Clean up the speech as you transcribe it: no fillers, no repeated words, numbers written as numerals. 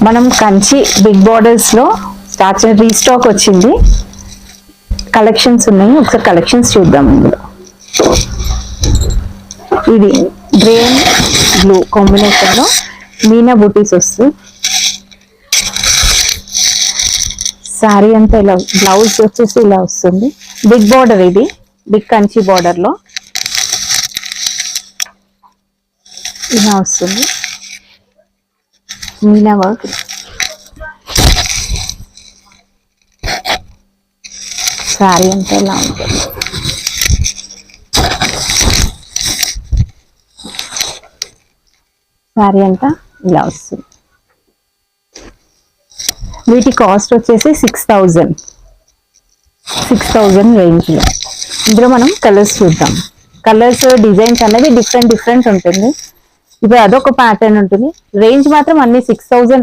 మనం Kanchi big borders లో start restock వచ్చింది, కలెక్షన్స్ ఉన్నాయి. ఒకసారి కలెక్షన్స్ చూద్దాం. ఇందులో ఇది గ్రే బ్లూ కాంబినేషన్ లో మీనా బూటీస్ వస్తుంది. శారీ అంతా ఇలా, బ్లౌజ్ వచ్చేసి ఇలా వస్తుంది. బిగ్ బార్డర్, ఇది బిగ్ కంచి బార్డర్ లో ఇలా వస్తుంది. మీనా వర్క్, శారీ అంతా ఇలా ఉంటుంది. శారీ అంతా ఇలా వస్తుంది. వీటి కాస్ట్ వచ్చేసి 6,000 రేంజ్ లో. ఇందులో మనం కలర్స్ చూద్దాం. కలర్స్, డిజైన్స్ అనేది డిఫరెంట్ ఉంటుంది. ఇప్పుడు అదొక ప్యాటర్న్ ఉంటుంది. రేంజ్ మాత్రం అన్ని 6,000